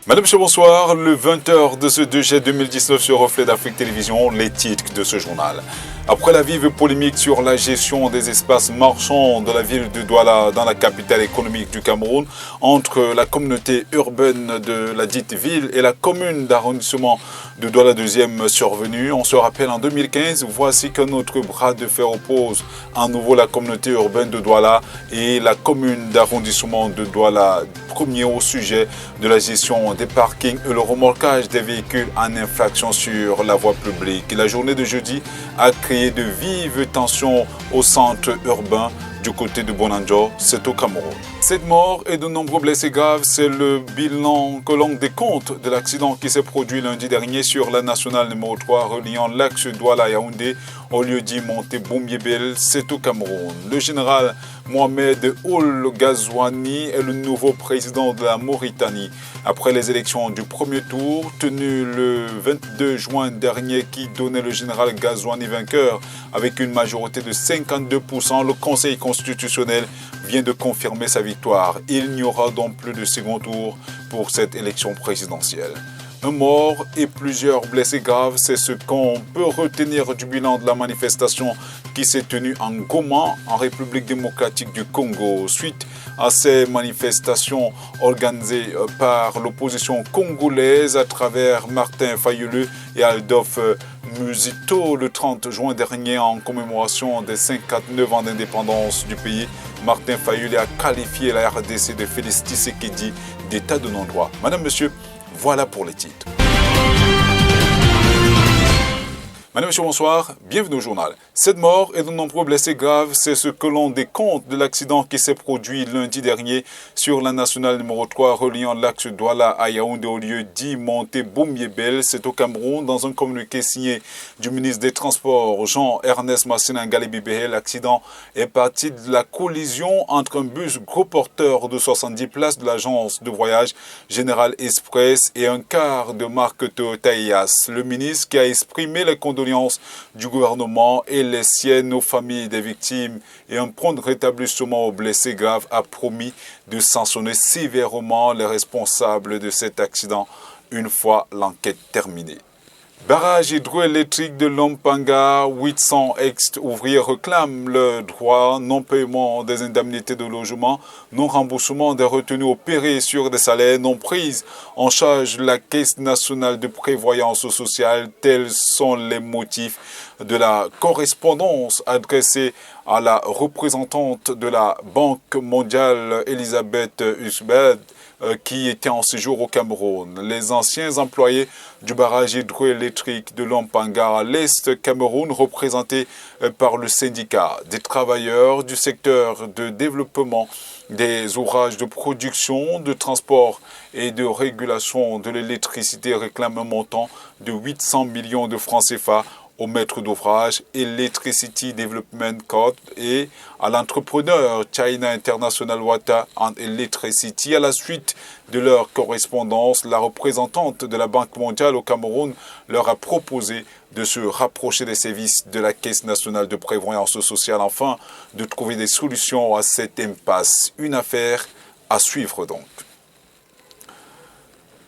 Madame, monsieur, bonsoir. Le 20h de ce 2 juillet 2019 sur Reflet d'Afrique Télévision, les titres de ce journal. Après la vive polémique sur la gestion des espaces marchands de la ville de Douala dans la capitale économique du Cameroun, entre la communauté urbaine de la dite ville et la commune d'arrondissement de Douala 2e survenue, on se rappelle en 2015, voici que notre bras de fer oppose à nouveau la communauté urbaine de Douala et la commune d'arrondissement de Douala, premier au sujet de la gestion des parkings et le remorquage des véhicules en infraction sur la voie publique. La journée de jeudi a créé de vives tensions au centre urbain du côté de Bonanjo, c'est au Cameroun. 7 morts et de nombreux blessés graves, c'est le bilan que l'on décompte de l'accident qui s'est produit lundi dernier sur la nationale numéro 3 reliant l'axe Douala-Yaoundé au lieu-dit Monté-Boumiébel, c'est au Cameroun. Le général Mohamed Ould Ghazouani est le nouveau président de la Mauritanie. Après les élections du premier tour, tenues le 22 juin dernier qui donnait le général Ghazouani vainqueur avec une majorité de 52%, le Conseil constitutionnel vient de confirmer sa victoire. Il n'y aura donc plus de second tour pour cette élection présidentielle. Un mort et plusieurs blessés graves, c'est ce qu'on peut retenir du bilan de la manifestation qui s'est tenue en Goma, en République démocratique du Congo. Suite à ces manifestations organisées par l'opposition congolaise à travers Martin Fayulu et Adolphe Musito le 30 juin dernier en commémoration des 59 ans d'indépendance du pays, Martin Fayulu a qualifié la RDC de Félix Tshisekedi d'état de non-droit. Madame, monsieur, voilà pour les titres. Madame, monsieur, bonsoir. Bienvenue au journal. 7 morts et de nombreux blessés graves, c'est ce que l'on décompte de l'accident qui s'est produit lundi dernier sur la nationale numéro 3 reliant l'axe Douala à Yaoundé au lieu dit Monté-Boumiébel, c'est au Cameroun. Dans un communiqué signé du ministre des Transports, Jean-Ernest Massina Ngalé-Bibéhé, l'accident est parti de la collision entre un bus gros porteur de 70 places de l'agence de voyage Général Express et un car de marque Toyota IAS. Le ministre qui a exprimé les condoléances du gouvernement et les siennes aux familles des victimes et un prompt rétablissement aux blessés graves a promis de sanctionner sévèrement les responsables de cet accident une fois l'enquête terminée. Barrage hydroélectrique de Lompanga, 800 ex-ouvriers réclament le droit non-paiement des indemnités de logement, non-remboursement des retenues opérées sur des salaires non prises en charge de la Caisse nationale de prévoyance sociale. Tels sont les motifs de la correspondance adressée à la représentante de la Banque mondiale, Elisabeth Husband, qui était en séjour au Cameroun. Les anciens employés du barrage hydroélectrique de Lompanga à l'Est Cameroun, représentés par le syndicat des travailleurs du secteur de développement des ouvrages de production, de transport et de régulation de l'électricité, réclament un montant de 800 millions de francs CFA au maître d'ouvrage Electricity Development Code et à l'entrepreneur China International Water and Electricity. À la suite de leur correspondance, la représentante de la Banque mondiale au Cameroun leur a proposé de se rapprocher des services de la Caisse nationale de prévoyance sociale afin de trouver des solutions à cette impasse. Une affaire à suivre donc.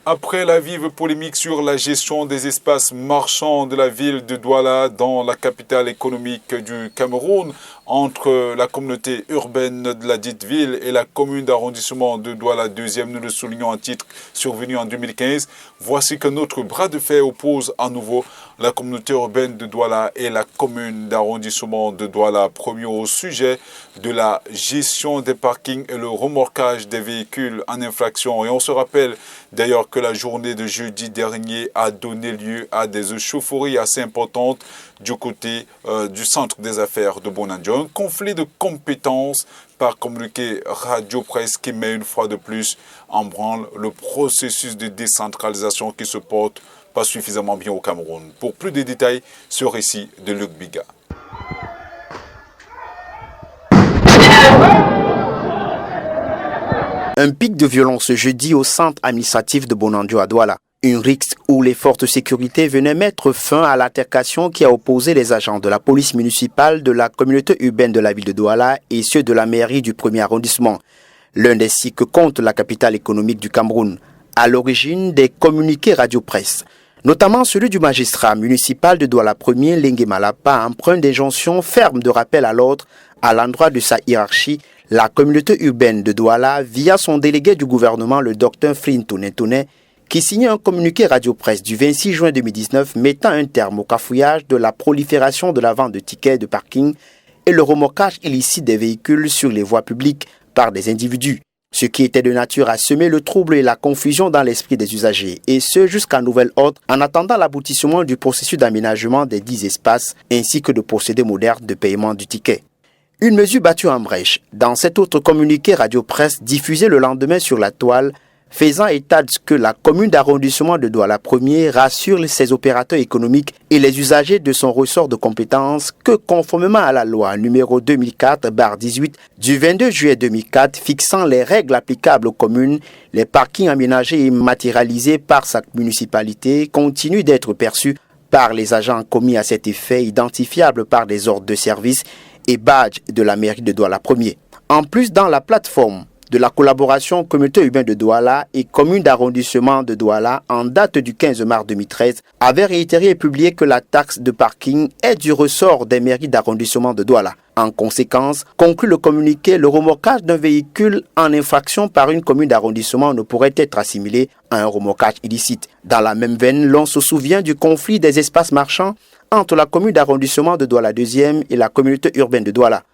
Après la vive polémique sur la gestion des espaces marchands de la ville de Douala dans la capitale économique du Cameroun, entre la communauté urbaine de la dite ville et la commune d'arrondissement de Douala 2e, nous le soulignons en titre survenu en 2015, voici que notre bras de fer oppose à nouveau la communauté urbaine de Douala et la commune d'arrondissement de Douala, premier au sujet de la gestion des parkings et le remorquage des véhicules en infraction. Et on se rappelle d'ailleurs que la journée de jeudi dernier a donné lieu à des échauffourées assez importantes du côté du centre des affaires de Bonanjo. Un conflit de compétences par communiqué radio-presse qui met une fois de plus en branle le processus de décentralisation qui se porte pas suffisamment bien au Cameroun. Pour plus de détails, ce récit de Luc Biga. Un pic de violence jeudi au centre administratif de Bonanjo à Douala. Une rixe où les forces de sécurité venaient mettre fin à l'altercation qui a opposé les agents de la police municipale, de la communauté urbaine de la ville de Douala et ceux de la mairie du premier arrondissement. L'un des sites que compte la capitale économique du Cameroun. à l'origine des communiqués radio-presse, notamment celui du magistrat municipal de Douala 1er, Lengue Malapa, empreint d'injonctions fermes de rappel à l'ordre à l'endroit de sa hiérarchie, la communauté urbaine de Douala, via son délégué du gouvernement, le Dr Flynn Tounet, qui signait un communiqué radio-presse du 26 juin 2019 mettant un terme au cafouillage de la prolifération de la vente de tickets de parking et le remorquage illicite des véhicules sur les voies publiques par des individus, ce qui était de nature à semer le trouble et la confusion dans l'esprit des usagers, et ce jusqu'à nouvel ordre, en attendant l'aboutissement du processus d'aménagement des 10 espaces ainsi que de procédés modernes de paiement du ticket. Une mesure battue en brèche dans cet autre communiqué radio-presse diffusé le lendemain sur la toile, faisant état de ce que la commune d'arrondissement de Douala 1er rassure ses opérateurs économiques et les usagers de son ressort de compétences que, conformément à la loi numéro 2004/18 du 22 juillet 2004 fixant les règles applicables aux communes, les parkings aménagés et matérialisés par sa municipalité continuent d'être perçus par les agents commis à cet effet, identifiables par des ordres de service et badges de la mairie de Douala 1er. En plus, dans la plateforme de la collaboration communauté urbaine de Douala et commune d'arrondissement de Douala en date du 15 mars 2013 avait réitéré et publié que la taxe de parking est du ressort des mairies d'arrondissement de Douala. En conséquence, conclut le communiqué, le remorquage d'un véhicule en infraction par une commune d'arrondissement ne pourrait être assimilé à un remorquage illicite. Dans la même veine, l'on se souvient du conflit des espaces marchands entre la commune d'arrondissement de Douala 2e et la communauté urbaine de Douala.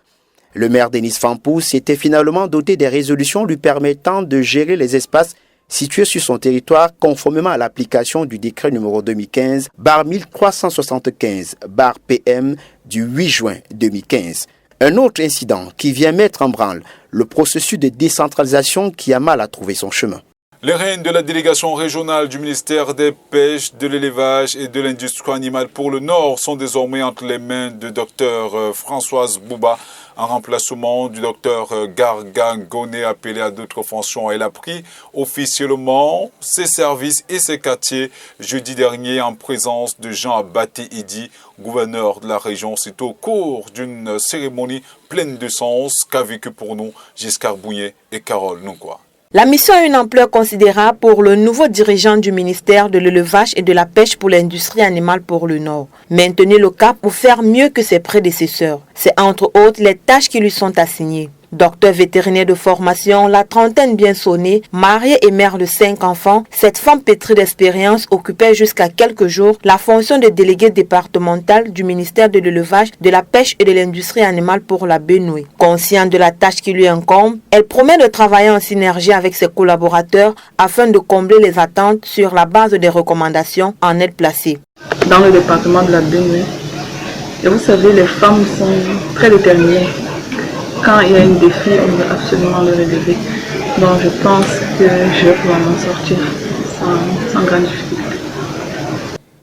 Le maire Denis Fampou s'était finalement doté des résolutions lui permettant de gérer les espaces situés sur son territoire conformément à l'application du décret numéro 2015/1375/PM du 8 juin 2015. Un autre incident qui vient mettre en branle le processus de décentralisation qui a mal à trouver son chemin. Les rênes de la délégation régionale du ministère des Pêches, de l'Élevage et de l'Industrie animale pour le Nord sont désormais entre les mains de Dr Françoise Bouba, en remplacement du Dr Garga Goné appelé à d'autres fonctions. Elle a pris officiellement ses services et ses quartiers jeudi dernier en présence de Jean Abaté Idi, gouverneur de la région. C'est au cours d'une cérémonie pleine de sens qu'a vécu pour nous Giscard Bouillet et Carole Nungwa. La mission a une ampleur considérable pour le nouveau dirigeant du ministère de l'Élevage et de la Pêche pour l'Industrie animale pour le Nord. Maintenir le cap pour faire mieux que ses prédécesseurs. C'est entre autres les tâches qui lui sont assignées. Docteur vétérinaire de formation, la trentaine bien sonnée, mariée et mère de 5 enfants, cette femme pétrie d'expérience occupait jusqu'à quelques jours la fonction de déléguée départementale du ministère de l'Élevage, de la Pêche et de l'Industrie animale pour la Benoué. Consciente de la tâche qui lui incombe, elle promet de travailler en synergie avec ses collaborateurs afin de combler les attentes sur la base des recommandations en elle placées. Dans le département de la Benoué, et vous savez, les femmes sont très déterminées. Quand il y a un défi, on doit absolument le relever. Donc je pense que je vais pouvoir m'en sortir sans grande difficulté.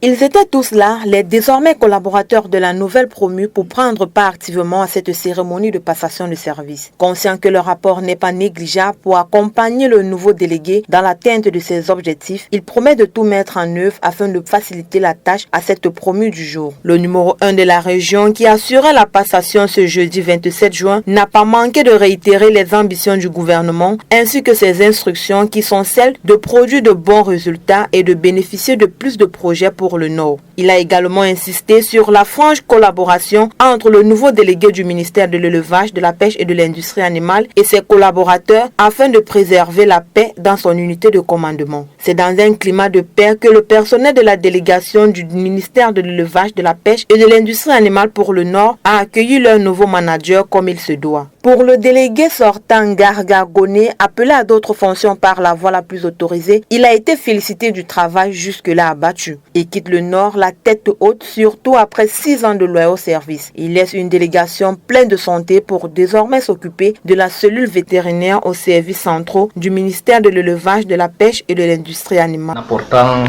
Ils étaient tous là, les désormais collaborateurs de la nouvelle promue, pour prendre part activement à cette cérémonie de passation de service. Conscient que leur rapport n'est pas négligeable pour accompagner le nouveau délégué dans l'atteinte de ses objectifs, il promet de tout mettre en œuvre afin de faciliter la tâche à cette promue du jour. Le numéro 1 de la région, qui assurait la passation ce jeudi 27 juin, n'a pas manqué de réitérer les ambitions du gouvernement ainsi que ses instructions qui sont celles de produire de bons résultats et de bénéficier de plus de projets pour le Nord. Il a également insisté sur la franche collaboration entre le nouveau délégué du ministère de l'Élevage, de la Pêche et de l'Industrie animale et ses collaborateurs afin de préserver la paix dans son unité de commandement. C'est dans un climat de paix que le personnel de la délégation du ministère de l'Élevage, de la Pêche et de l'Industrie animale pour le Nord a accueilli leur nouveau manager comme il se doit. Pour le délégué sortant Garga Goné, appelé à d'autres fonctions par la voie la plus autorisée, il a été félicité du travail jusque-là abattu et quitte le Nord la tête haute, surtout après 6 ans de loyaux service. Il laisse une délégation pleine de santé pour désormais s'occuper de la cellule vétérinaire aux services centraux du ministère de l'Élevage, de la Pêche et de l'Industrie animale. En apportant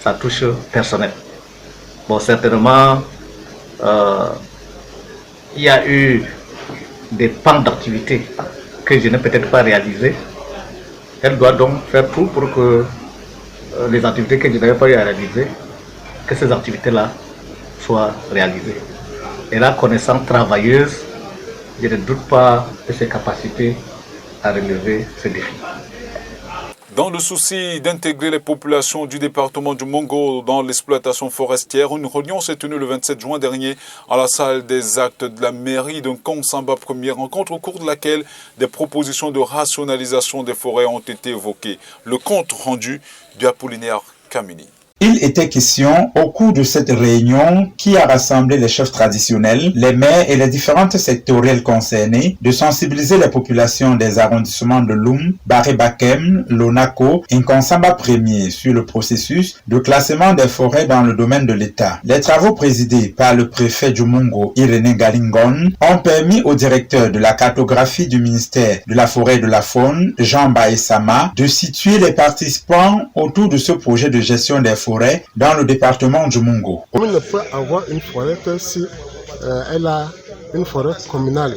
sa touche personnelle. Bon, certainement, il y a eu des pans d'activité que je n'ai peut-être pas réalisées. Elle doit donc faire tout pour que les activités que je n'avais pas eu à réaliser, que ces activités-là soient réalisées. Et la connaissance travailleuse, je ne doute pas de ses capacités à relever ce défi. Dans le souci d'intégrer les populations du département du Mongo dans l'exploitation forestière, une réunion s'est tenue le 27 juin dernier à la salle des actes de la mairie de Konsamba, première rencontre au cours de laquelle des propositions de rationalisation des forêts ont été évoquées. Le compte rendu du Apollinaire Kamini. Il était question au cours de cette réunion qui a rassemblé les chefs traditionnels, les maires et les différentes sectorielles concernées de sensibiliser les populations des arrondissements de Loum, Baré-Bakem, Lonako et Nkonsamba Premier sur le processus de classement des forêts dans le domaine de l'État. Les travaux présidés par le préfet du Mongo, Irénée Galingon, ont permis au directeur de la cartographie du ministère de la Forêt et de la Faune, Jean Baessama, de situer les participants autour de ce projet de gestion des forêts dans le département du Mongo. On ne peut avoir une forêt que si elle a une forêt communale.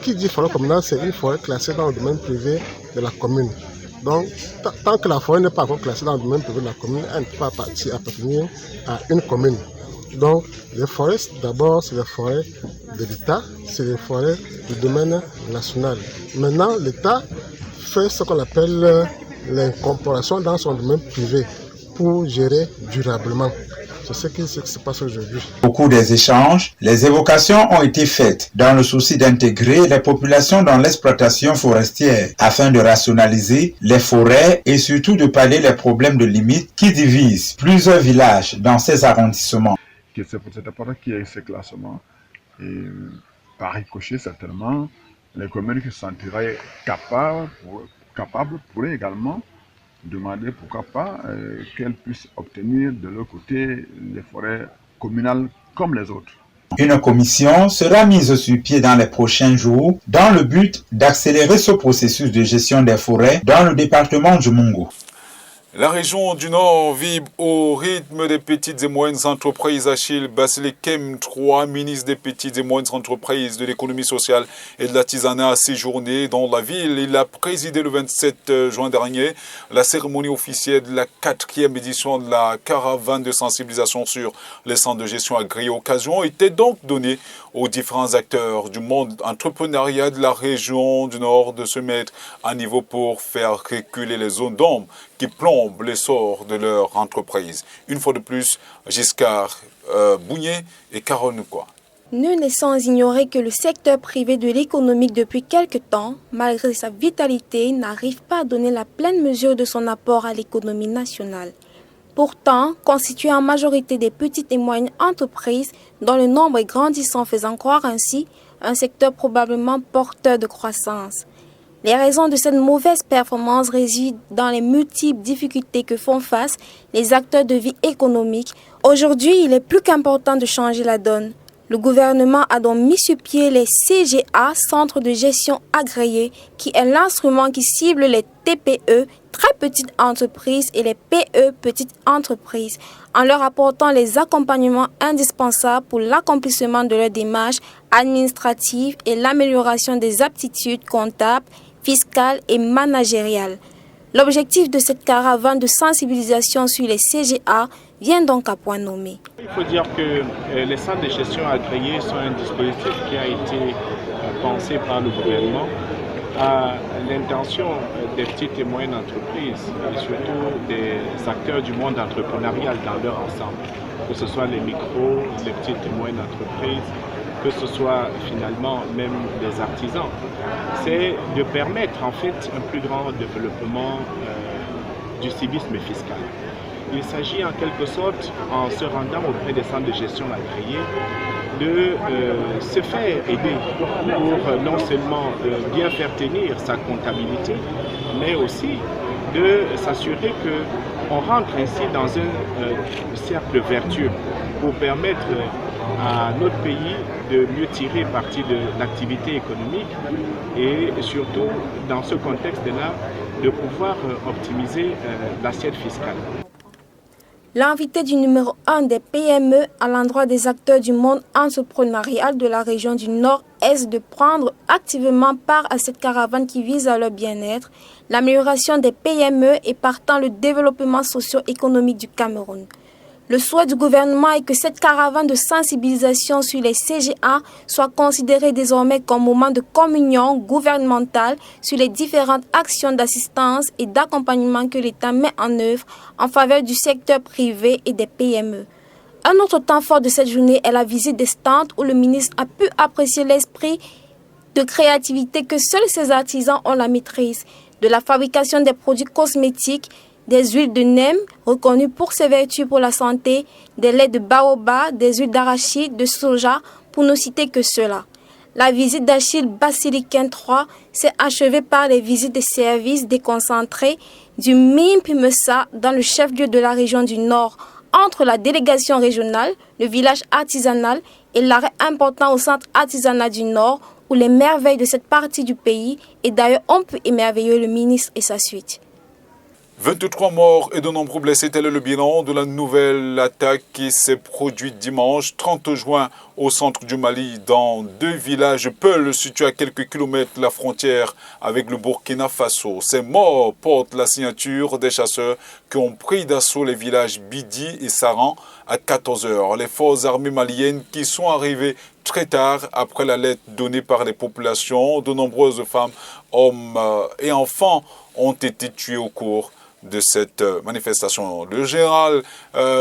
Qui dit forêt communale, c'est une forêt classée dans le domaine privé de la commune. Donc, tant que la forêt n'est pas encore classée dans le domaine privé de la commune, elle ne peut pas appartenir à une commune. Donc, les forêts, d'abord, c'est les forêts de l'État, c'est les forêts du domaine national. Maintenant, l'État fait ce qu'on appelle l'incorporation dans son domaine privé pour gérer durablement. C'est ce qui se passe aujourd'hui. Au cours des échanges, les évocations ont été faites dans le souci d'intégrer les populations dans l'exploitation forestière afin de rationaliser les forêts et surtout de pallier les problèmes de limite qui divisent plusieurs villages dans ces arrondissements. C'est pour cette important qu'il y ait ce classement et par ricochet certainement, les communes qui se sentiraient capables pourraient également demander pourquoi pas qu'elles puissent obtenir de leur côté les forêts communales comme les autres. Une commission sera mise sur pied dans les prochains jours dans le but d'accélérer ce processus de gestion des forêts dans le département du Mongo. La région du Nord vibre au rythme des petites et moyennes entreprises. Achille Basilekem III, ministre des petites et moyennes entreprises, de l'économie sociale et de l'artisanat, a séjourné dans la ville. Il a présidé le 27 juin dernier la cérémonie officielle de la 4e édition de la caravane de sensibilisation sur les centres de gestion agréés. Occasion était donc donnée aux différents acteurs du monde entrepreneurial de la région du Nord de se mettre à niveau pour faire reculer les zones d'ombre qui plombent l'essor de leur entreprise. Une fois de plus, Giscard Bougné et Carole Nukwa. Nul n'est sans ignorer que le secteur privé de l'économique depuis quelque temps, malgré sa vitalité, n'arrive pas à donner la pleine mesure de son apport à l'économie nationale. Pourtant, constitué en majorité des petites et moyennes entreprises, dont le nombre est grandissant, faisant croire ainsi un secteur probablement porteur de croissance. Les raisons de cette mauvaise performance résident dans les multiples difficultés que font face les acteurs de vie économique. Aujourd'hui, il est plus qu'important de changer la donne. Le gouvernement a donc mis sur pied les CGA, Centres de gestion agréés, qui est l'instrument qui cible les TPE, très petites entreprises, et les PE, petites entreprises, en leur apportant les accompagnements indispensables pour l'accomplissement de leurs démarches administratives et l'amélioration des aptitudes comptables, fiscale et managériale. L'objectif de cette caravane de sensibilisation sur les CGA vient donc à point nommé. Il faut dire que les centres de gestion agréés sont un dispositif qui a été pensé par le gouvernement à l'intention des petites et moyennes entreprises et surtout des acteurs du monde entrepreneurial dans leur ensemble, que ce soit les micros, les petites et moyennes entreprises, que ce soit finalement même les artisans. C'est de permettre en fait un plus grand développement du civisme fiscal. Il s'agit en quelque sorte, en se rendant auprès des centres de gestion agréés, de se faire aider pour non seulement bien faire tenir sa comptabilité, mais aussi de s'assurer qu'on rentre ainsi dans un cercle vertueux pour permettre à notre pays de mieux tirer parti de l'activité économique et surtout dans ce contexte-là de pouvoir optimiser l'assiette fiscale. L'invité du numéro 1 des PME à l'endroit des acteurs du monde entrepreneurial de la région du Nord-Est de prendre activement part à cette caravane qui vise à leur bien-être, l'amélioration des PME et partant le développement socio-économique du Cameroun. Le souhait du gouvernement est que cette caravane de sensibilisation sur les CGA soit considérée désormais comme moment de communion gouvernementale sur les différentes actions d'assistance et d'accompagnement que l'État met en œuvre en faveur du secteur privé et des PME. Un autre temps fort de cette journée est la visite des stands où le ministre a pu apprécier l'esprit de créativité que seuls ces artisans ont la maîtrise, de la fabrication des produits cosmétiques, des huiles de neem reconnues pour ses vertus pour la santé, des laits de baobab, des huiles d'arachide, de soja, pour ne citer que cela. La visite d'Achille Basilicain III s'est achevée par les visites des services déconcentrés du MIMPMESA dans le chef-lieu de la région du Nord, entre la délégation régionale, le village artisanal et l'arrêt important au centre artisanal du Nord, où les merveilles de cette partie du pays et d'ailleurs ont pu émerveiller le ministre et sa suite. 23 morts et de nombreux blessés, tel est le bilan de la nouvelle attaque qui s'est produite dimanche 30 juin au centre du Mali dans deux villages Peul situés à quelques kilomètres de la frontière avec le Burkina Faso. Ces morts portent la signature des chasseurs qui ont pris d'assaut les villages Bidi et Saran à 14 h. Les forces armées maliennes qui sont arrivées très tard après la lettre donnée par les populations, de nombreuses femmes, hommes et enfants ont été tués au cours de cette manifestation. Le général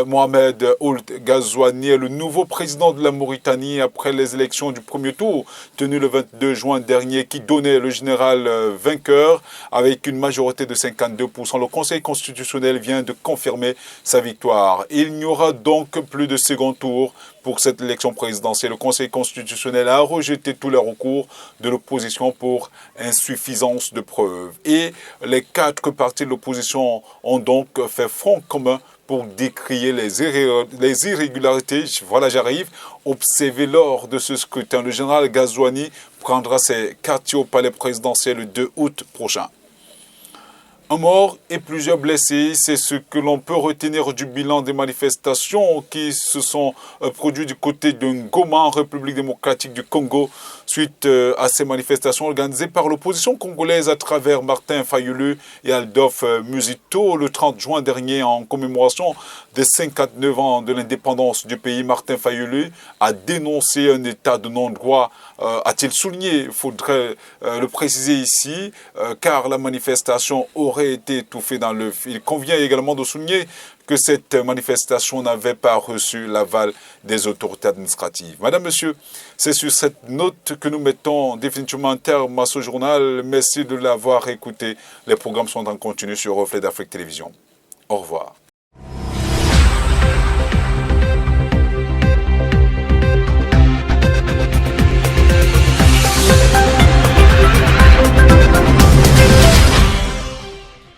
Mohamed Ould Ghazouani est le nouveau président de la Mauritanie après les élections du premier tour tenues le 22 juin dernier qui donnait le général vainqueur avec une majorité de 52%. Le Conseil constitutionnel vient de confirmer sa victoire. Il n'y aura donc plus de second tour pour cette élection présidentielle. Le Conseil constitutionnel a rejeté tous les recours de l'opposition pour insuffisance de preuves. Et les 4 partis de l'opposition ont donc fait front commun pour décrier les irrégularités, voilà j'arrive, observées lors de ce scrutin. Le général Ghazouani prendra ses quartiers au palais présidentiel le 2 août prochain. Un mort et plusieurs blessés, c'est ce que l'on peut retenir du bilan des manifestations qui se sont produites du côté de Ngoma en République démocratique du Congo suite à ces manifestations organisées par l'opposition congolaise à travers Martin Fayulu et Adolphe Musito le 30 juin dernier en commémoration des 59 ans de l'indépendance du pays. Martin Fayulu a dénoncé un état de non-droit, a-t-il souligné, il faudrait le préciser ici, car la manifestation aurait été étouffée dans l'œuf. Il convient également de souligner que cette manifestation n'avait pas reçu l'aval des autorités administratives. Madame, Monsieur, c'est sur cette note que nous mettons définitivement un terme à ce journal. Merci de l'avoir écouté. Les programmes sont en continu sur Reflet d'Afrique Télévision. Au revoir.